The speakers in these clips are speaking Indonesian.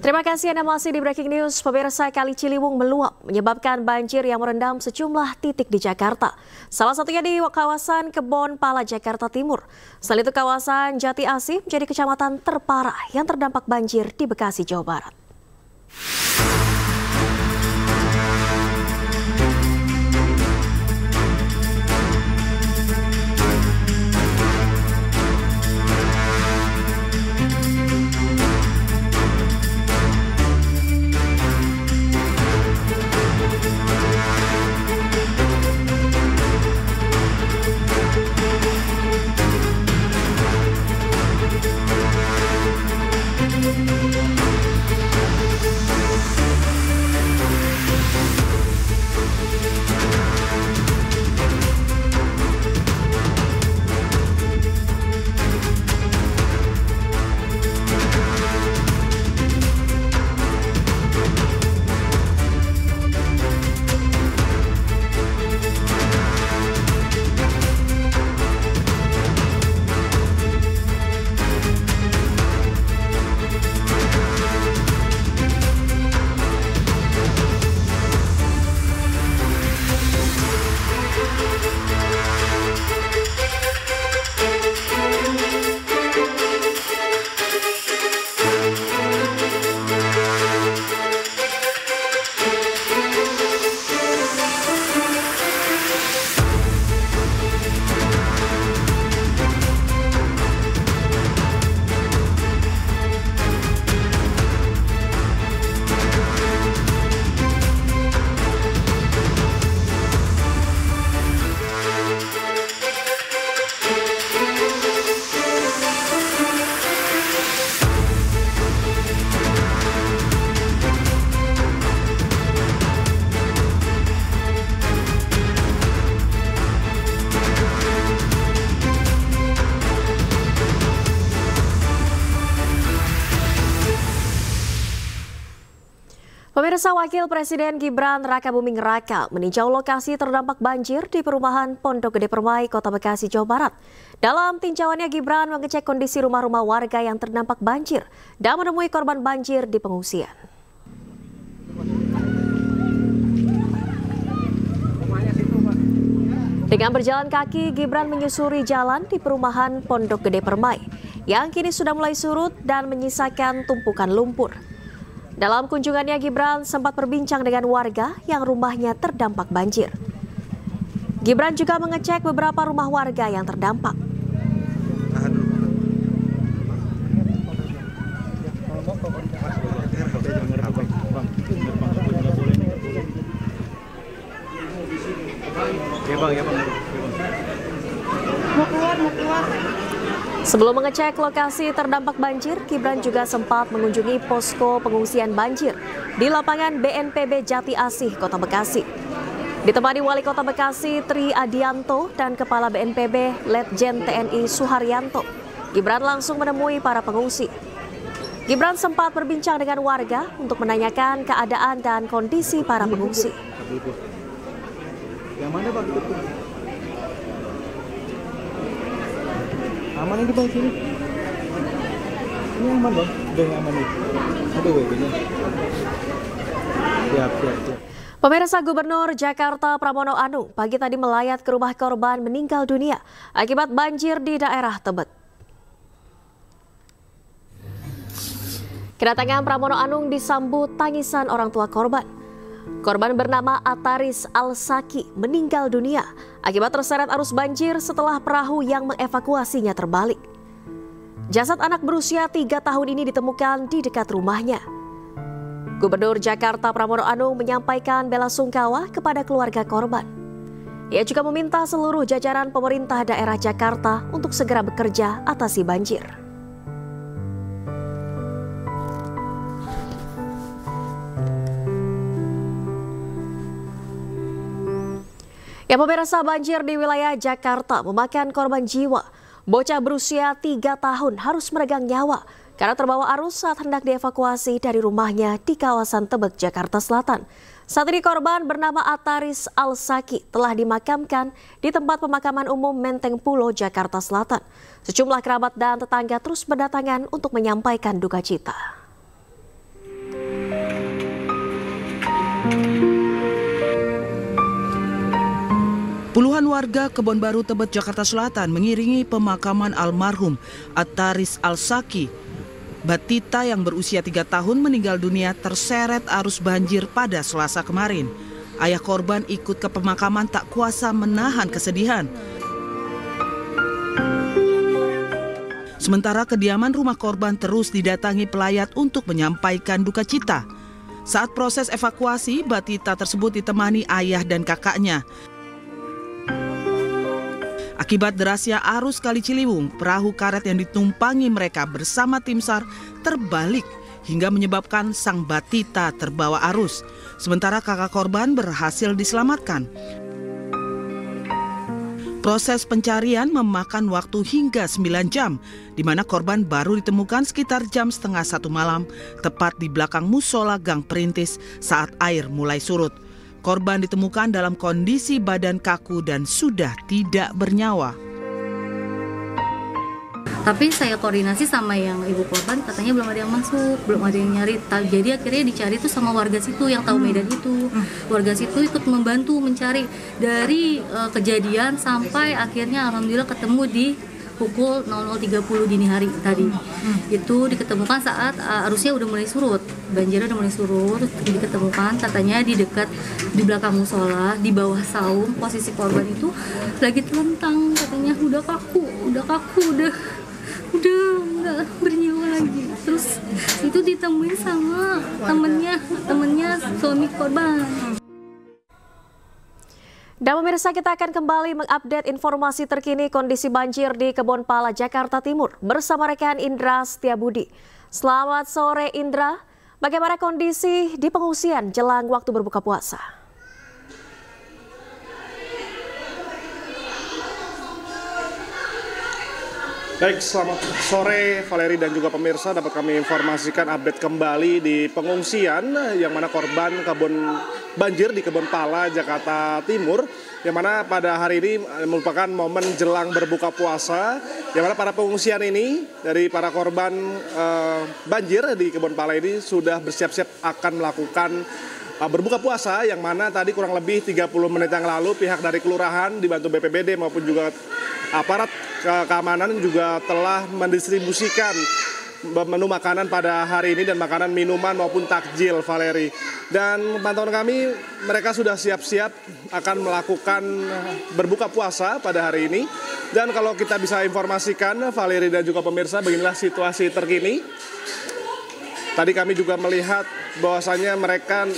Terima kasih Anda masih di Breaking News. Pemirsa, Kali Ciliwung meluap menyebabkan banjir yang merendam sejumlah titik di Jakarta. Salah satunya di kawasan Kebon Pala, Jakarta Timur. Selain itu kawasan Jati Asih menjadi kecamatan terparah yang terdampak banjir di Bekasi, Jawa Barat. Pemirsa, Wakil Presiden Gibran Rakabuming Raka meninjau lokasi terdampak banjir di perumahan Pondok Gede Permai, Kota Bekasi, Jawa Barat. Dalam tinjauannya, Gibran mengecek kondisi rumah-rumah warga yang terdampak banjir dan menemui korban banjir di pengungsian. Dengan berjalan kaki, Gibran menyusuri jalan di perumahan Pondok Gede Permai yang kini sudah mulai surut dan menyisakan tumpukan lumpur. Dalam kunjungannya, Gibran sempat berbincang dengan warga yang rumahnya terdampak banjir. Gibran juga mengecek beberapa rumah warga yang terdampak. Sebelum mengecek lokasi terdampak banjir, Gibran juga sempat mengunjungi posko pengungsian banjir di lapangan BNPB Jati Asih, Kota Bekasi. Ditemani Wali Kota Bekasi Tri Adianto dan Kepala BNPB Letjen TNI Suharyanto, Gibran langsung menemui para pengungsi. Gibran sempat berbincang dengan warga untuk menanyakan keadaan dan kondisi para pengungsi. Yang mana Pak? Aman ini Bang sini. Ini aman Bang, udah aman nih. Ada WB-nya. Siap. Pemirsa, Gubernur Jakarta Pramono Anung pagi tadi melayat ke rumah korban meninggal dunia akibat banjir di daerah Tebet. Kedatangan Pramono Anung disambut tangisan orang tua korban. Korban bernama Ataris Al-Saki meninggal dunia akibat terseret arus banjir setelah perahu yang mengevakuasinya terbalik. Jasad anak berusia 3 tahun ini ditemukan di dekat rumahnya. Gubernur Jakarta Pramono Anung menyampaikan bela sungkawa kepada keluarga korban. Ia juga meminta seluruh jajaran pemerintah daerah Jakarta untuk segera bekerja atasi banjir. Ya, pemirsa, banjir di wilayah Jakarta memakan korban jiwa. Bocah berusia 3 tahun harus meregang nyawa karena terbawa arus saat hendak dievakuasi dari rumahnya di kawasan Tebet, Jakarta Selatan. Saat ini korban bernama Ataris Al-Saki telah dimakamkan di tempat pemakaman umum Menteng Pulo, Jakarta Selatan. Sejumlah kerabat dan tetangga terus berdatangan untuk menyampaikan duka cita. Puluhan warga Kebon Baru, Tebet, Jakarta Selatan mengiringi pemakaman almarhum Ataris Alsaki. Batita yang berusia 3 tahun meninggal dunia terseret arus banjir pada Selasa kemarin. Ayah korban ikut ke pemakaman tak kuasa menahan kesedihan. Sementara kediaman rumah korban terus didatangi pelayat untuk menyampaikan duka cita. Saat proses evakuasi, Batita tersebut ditemani ayah dan kakaknya. Akibat derasnya arus Kali Ciliwung, perahu karet yang ditumpangi mereka bersama tim SAR terbalik hingga menyebabkan sang Batita terbawa arus. Sementara kakak korban berhasil diselamatkan. Proses pencarian memakan waktu hingga 9 jam, di mana korban baru ditemukan sekitar jam setengah 1 malam, tepat di belakang musola Gang Perintis saat air mulai surut. Korban ditemukan dalam kondisi badan kaku dan sudah tidak bernyawa. Tapi saya koordinasi sama yang ibu korban, katanya belum ada yang masuk, belum ada yang nyari. Jadi akhirnya dicari tuh sama warga situ yang tahu medan itu. Warga situ ikut membantu mencari dari kejadian sampai akhirnya alhamdulillah ketemu di pukul 00.30 dini hari tadi. Itu diketemukan saat arusnya udah mulai surut, banjirnya udah mulai surut. Diketemukan katanya di dekat di belakang musola, di bawah saung. Posisi korban itu lagi telentang, katanya udah kaku, udah nggak bernyawa lagi. Terus itu ditemuin sama temennya suami korban. Dan pemirsa, kita akan kembali mengupdate informasi terkini kondisi banjir di Kebon Pala, Jakarta Timur bersama rekan Indra Setiabudi. Selamat sore Indra, bagaimana kondisi di pengungsian jelang waktu berbuka puasa? Baik, selamat sore Valeri dan juga pemirsa. Dapat kami informasikan update kembali di pengungsian yang mana korban banjir di Kebon Pala, Jakarta Timur, yang mana pada hari ini merupakan momen jelang berbuka puasa, yang mana para pengungsian ini dari para korban banjir di Kebon Pala ini sudah bersiap-siap akan melakukan berbuka puasa, yang mana tadi kurang lebih 30 menit yang lalu pihak dari kelurahan dibantu BPBD maupun juga aparat keamanan juga telah mendistribusikan menu makanan pada hari ini dan makanan minuman maupun takjil, Valeri. Dan pantauan kami, mereka sudah siap-siap akan melakukan berbuka puasa pada hari ini. Dan kalau kita bisa informasikan, Valeri dan juga pemirsa, beginilah situasi terkini. Tadi kami juga melihat bahwasannya mereka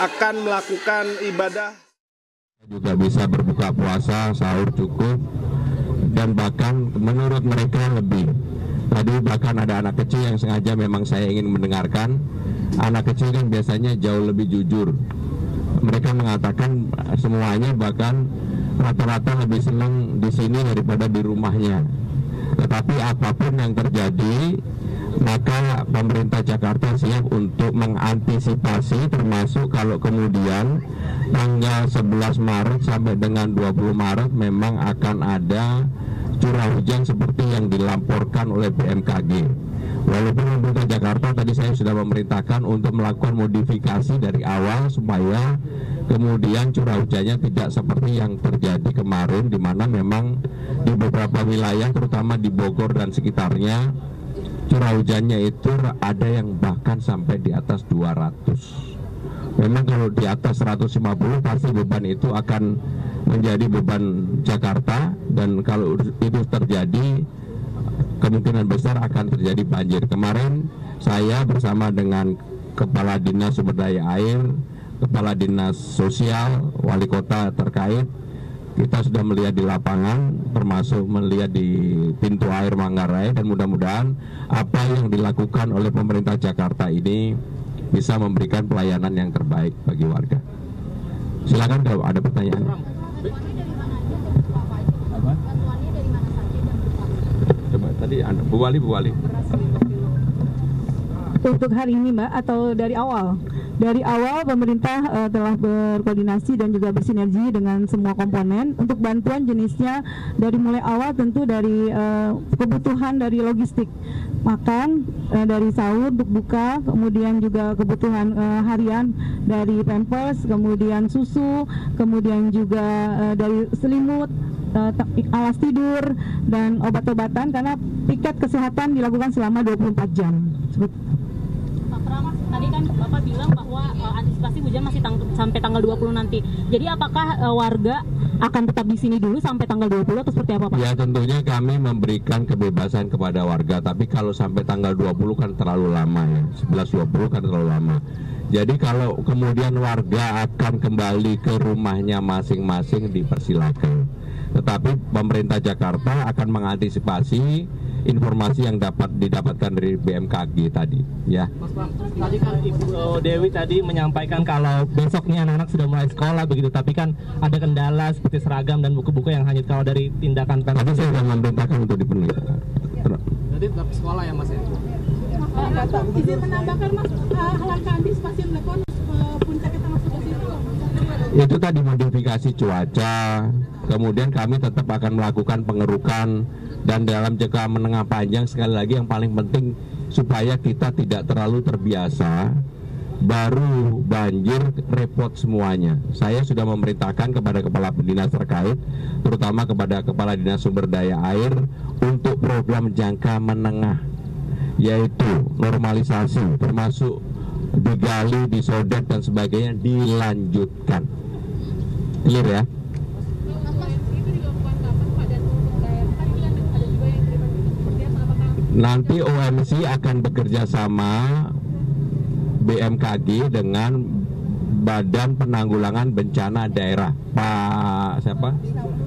akan melakukan ibadah. Juga bisa berbuka puasa, sahur cukup, dan bahkan menurut mereka lebih. Tadi bahkan ada anak kecil yang sengaja memang saya ingin mendengarkan. Anak kecil kan biasanya jauh lebih jujur. Mereka mengatakan semuanya bahkan rata-rata lebih senang di sini daripada di rumahnya. Tetapi apapun yang terjadi, maka pemerintah Jakarta siap untuk mengantisipasi, termasuk kalau kemudian tanggal 11 Maret sampai dengan 20 Maret memang akan ada curah hujan seperti yang dilaporkan oleh BMKG. Walaupun pemerintah Jakarta tadi saya sudah memerintahkan untuk melakukan modifikasi dari awal supaya kemudian curah hujannya tidak seperti yang terjadi kemarin, di mana memang di beberapa wilayah terutama di Bogor dan sekitarnya curah hujannya itu ada yang bahkan sampai di atas 200. Memang kalau di atas 150 pasti beban itu akan menjadi beban Jakarta, dan kalau itu terjadi kemungkinan besar akan terjadi banjir. Kemarin saya bersama dengan Kepala Dinas Sumber Daya Air, Kepala Dinas Sosial, Wali Kota terkait, kita sudah melihat di lapangan, termasuk melihat di pintu air Manggarai, dan mudah-mudahan apa yang dilakukan oleh pemerintah Jakarta ini bisa memberikan pelayanan yang terbaik bagi warga. Silakan kalau ada pertanyaan. Apa? Coba tadi Bu Wali. Untuk hari ini Mbak, atau dari awal? Dari awal pemerintah telah berkoordinasi dan juga bersinergi dengan semua komponen untuk bantuan jenisnya dari mulai awal tentu dari kebutuhan dari logistik makan dari sahur untuk buka, kemudian juga kebutuhan harian dari pampers, kemudian susu, kemudian juga dari selimut, alas tidur dan obat-obatan karena piket kesehatan dilakukan selama 24 jam. Pak Pram, tadi kan Bapak bilang bahwa antisipasi hujan masih sampai tanggal 20 nanti. Jadi apakah warga akan tetap di sini dulu sampai tanggal 20 atau seperti apa, Pak? Ya, tentunya kami memberikan kebebasan kepada warga, tapi kalau sampai tanggal 20 kan terlalu lama ya. 11.20 kan terlalu lama. Jadi kalau kemudian warga akan kembali ke rumahnya masing-masing dipersilakan. Tetapi pemerintah Jakarta akan mengantisipasi informasi yang dapat didapatkan dari BMKG tadi, ya. Mas Pram, tadi kan Ibu Dewi tadi menyampaikan kalau besoknya anak-anak sudah mulai sekolah begitu, tapi kan ada kendala seperti seragam dan buku-buku yang hanyut kalau dari tindakan Pemprov. Tapi saya sudah memerintahkan untuk dipenuhi. Jadi tetap sekolah ya Mas ya? Izin menambahkan Mas, langkah antisipasi melakukan puncak kita masuk ke situ. Itu tadi modifikasi cuaca, kemudian kami tetap akan melakukan pengerukan dan dalam jangka menengah panjang sekali lagi yang paling penting supaya kita tidak terlalu terbiasa baru banjir repot semuanya. Saya sudah memerintahkan kepada kepala dinas terkait, terutama kepada kepala dinas sumber daya air untuk program jangka menengah, yaitu normalisasi termasuk digali, disodet dan sebagainya dilanjutkan. Clear ya? Nanti OMC akan bekerja sama BMKG dengan Badan Penanggulangan Bencana Daerah, Pak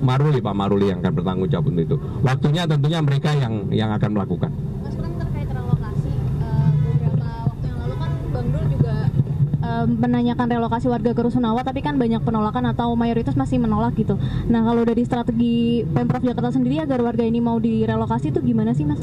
Maruli yang akan bertanggung jawab untuk itu. Waktunya tentunya mereka yang akan melakukan. Mas Pram, terkait relokasi, beberapa waktu yang lalu kan Bang Dul juga menanyakan relokasi warga ke Rusunawa, tapi kan banyak penolakan atau mayoritas masih menolak gitu. Nah, kalau dari strategi Pemprov Jakarta sendiri agar warga ini mau direlokasi itu gimana sih, Mas?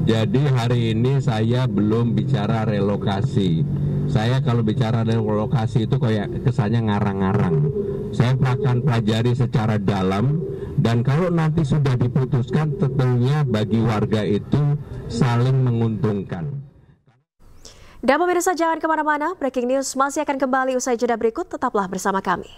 Jadi hari ini saya belum bicara relokasi. Saya kalau bicara relokasi itu kayak kesannya ngarang-ngarang. Saya akan pelajari secara dalam dan kalau nanti sudah diputuskan tentunya bagi warga itu saling menguntungkan. Dan pemirsa jangan kemana-mana, breaking news masih akan kembali usai jeda berikut, tetaplah bersama kami.